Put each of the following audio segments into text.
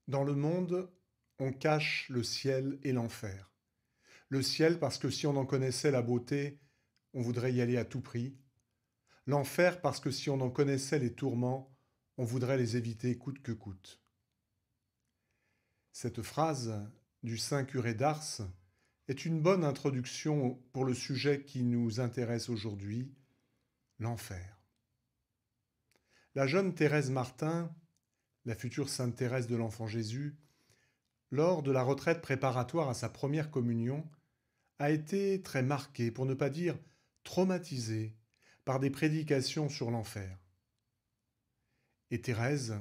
Dans le monde, on cache le ciel et l'enfer. Le ciel parce que si on en connaissait la beauté, on voudrait y aller à tout prix. L'enfer parce que si on en connaissait les tourments, on voudrait les éviter coûte que coûte. Cette phrase du saint curé d'Ars est une bonne introduction pour le sujet qui nous intéresse aujourd'hui, l'enfer. La jeune Thérèse Martin, la future sainte Thérèse de l'Enfant Jésus, lors de la retraite préparatoire à sa première communion, a été très marquée, pour ne pas dire traumatisée, par des prédications sur l'enfer. Et Thérèse,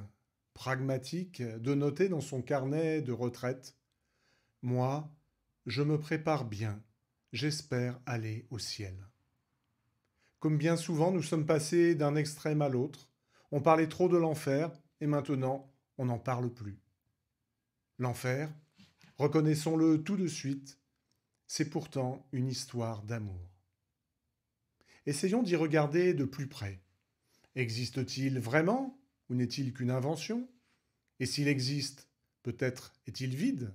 pragmatique, de noter dans son carnet de retraite: Moi, je me prépare bien, j'espère aller au ciel. Comme bien souvent, nous sommes passés d'un extrême à l'autre. On parlait trop de l'enfer et maintenant, on n'en parle plus. L'enfer, reconnaissons-le tout de suite, c'est pourtant une histoire d'amour. Essayons d'y regarder de plus près. Existe-t-il vraiment ou n'est-il qu'une invention? Et s'il existe, peut-être est-il vide?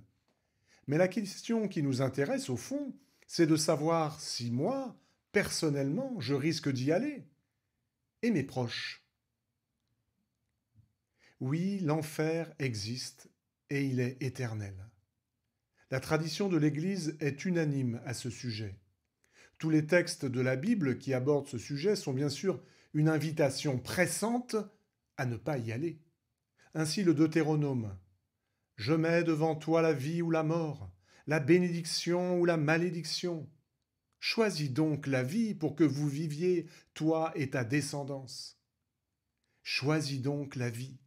Mais la question qui nous intéresse au fond, c'est de savoir si moi, personnellement, je risque d'y aller. Et mes proches. Oui, l'enfer existe et il est éternel. La tradition de l'Église est unanime à ce sujet. Tous les textes de la Bible qui abordent ce sujet sont bien sûr une invitation pressante à ne pas y aller. Ainsi le Deutéronome: Je mets devant toi la vie ou la mort, la bénédiction ou la malédiction. Choisis donc la vie pour que vous viviez, toi et ta descendance. Choisis donc la vie.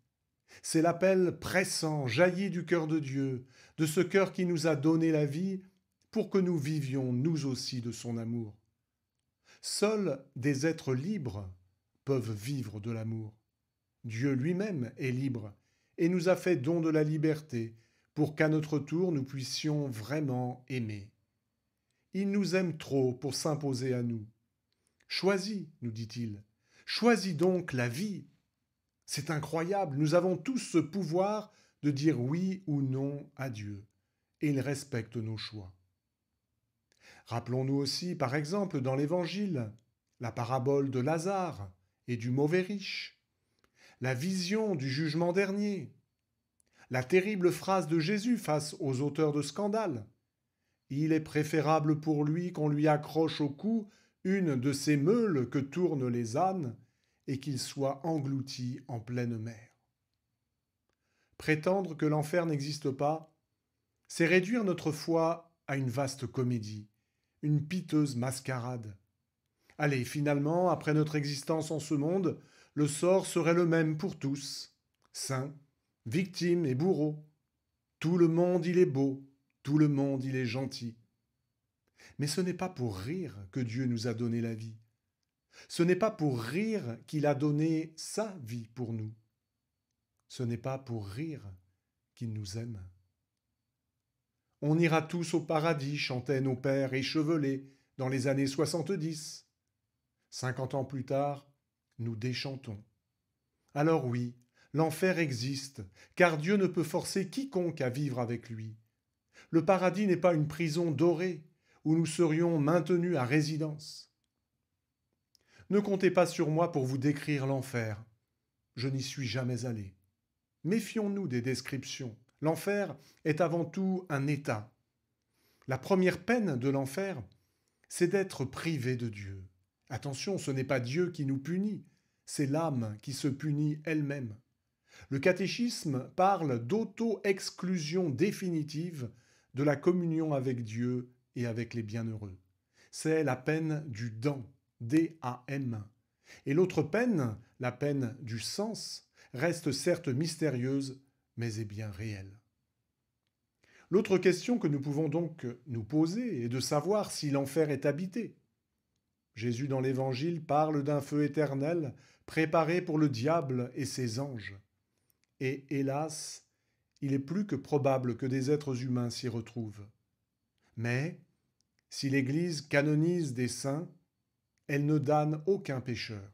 C'est l'appel pressant, jailli du cœur de Dieu, de ce cœur qui nous a donné la vie, pour que nous vivions nous aussi de son amour. Seuls des êtres libres peuvent vivre de l'amour. Dieu lui-même est libre et nous a fait don de la liberté pour qu'à notre tour nous puissions vraiment aimer. Il nous aime trop pour s'imposer à nous. Choisis, nous dit-il, choisis donc la vie. C'est incroyable, nous avons tous ce pouvoir de dire oui ou non à Dieu, et il respecte nos choix. Rappelons-nous aussi, par exemple, dans l'Évangile, la parabole de Lazare et du mauvais riche, la vision du jugement dernier, la terrible phrase de Jésus face aux auteurs de scandale. Il est préférable pour lui qu'on lui accroche au cou une de ces meules que tournent les ânes et qu'il soit englouti en pleine mer. Prétendre que l'enfer n'existe pas, c'est réduire notre foi à une vaste comédie, une piteuse mascarade. Allez, finalement, après notre existence en ce monde, le sort serait le même pour tous, saints, victimes et bourreaux. Tout le monde il est beau, tout le monde il est gentil. Mais ce n'est pas pour rire que Dieu nous a donné la vie. Ce n'est pas pour rire qu'il a donné sa vie pour nous. Ce n'est pas pour rire qu'il nous aime. On ira tous au paradis, chantaient nos pères échevelés dans les années 70. 50 ans plus tard, nous déchantons. Alors oui, l'enfer existe, car Dieu ne peut forcer quiconque à vivre avec lui. Le paradis n'est pas une prison dorée, où nous serions maintenus à résidence. Ne comptez pas sur moi pour vous décrire l'enfer. Je n'y suis jamais allé. Méfions-nous des descriptions. L'enfer est avant tout un état. La première peine de l'enfer, c'est d'être privé de Dieu. Attention, ce n'est pas Dieu qui nous punit, c'est l'âme qui se punit elle-même. Le catéchisme parle d'auto-exclusion définitive de la communion avec Dieu et avec les bienheureux. C'est la peine du dam, D-A-M. Et l'autre peine, la peine du sens, reste certes mystérieuse, mais est bien réelle. L'autre question que nous pouvons donc nous poser est de savoir si l'enfer est habité. Jésus dans l'Évangile parle d'un feu éternel préparé pour le diable et ses anges. Et hélas, il est plus que probable que des êtres humains s'y retrouvent. Mais, si l'Église canonise des saints, elle ne damne aucun pécheur.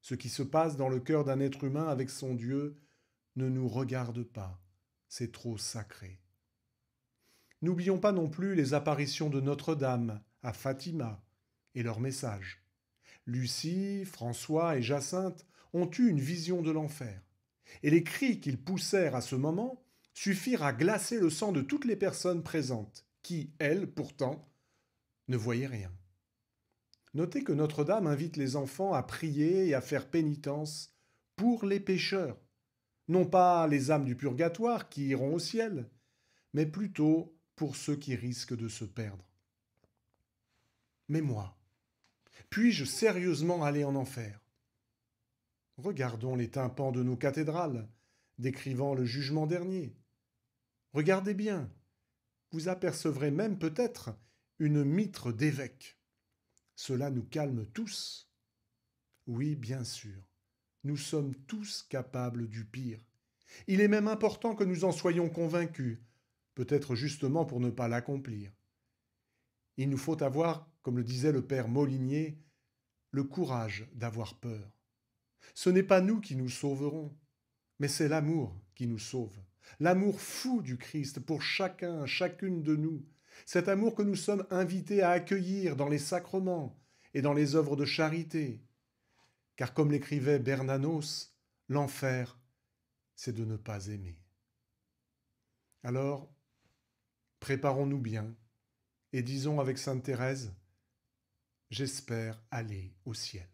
Ce qui se passe dans le cœur d'un être humain avec son Dieu ne nous regarde pas. c'est trop sacré. N'oublions pas non plus les apparitions de Notre-Dame à Fatima et leurs messages. Lucie, François et Jacinthe ont eu une vision de l'enfer. Et les cris qu'ils poussèrent à ce moment suffirent à glacer le sang de toutes les personnes présentes, qui, elles, pourtant, ne voyaient rien. Notez que Notre-Dame invite les enfants à prier et à faire pénitence pour les pécheurs, non pas les âmes du purgatoire qui iront au ciel, mais plutôt pour ceux qui risquent de se perdre. Mais moi, puis-je sérieusement aller en enfer? Regardons les tympans de nos cathédrales, décrivant le jugement dernier. Regardez bien, vous apercevrez même peut-être une mitre d'évêque. Cela nous calme tous. Oui, bien sûr, nous sommes tous capables du pire. Il est même important que nous en soyons convaincus, peut-être justement pour ne pas l'accomplir. Il nous faut avoir, comme le disait le père Molinier, le courage d'avoir peur. Ce n'est pas nous qui nous sauverons, mais c'est l'amour qui nous sauve. L'amour fou du Christ pour chacun, chacune de nous. Cet amour que nous sommes invités à accueillir dans les sacrements et dans les œuvres de charité. Car comme l'écrivait Bernanos, l'enfer, c'est de ne pas aimer. Alors, préparons-nous bien et disons avec sainte Thérèse, j'espère aller au ciel.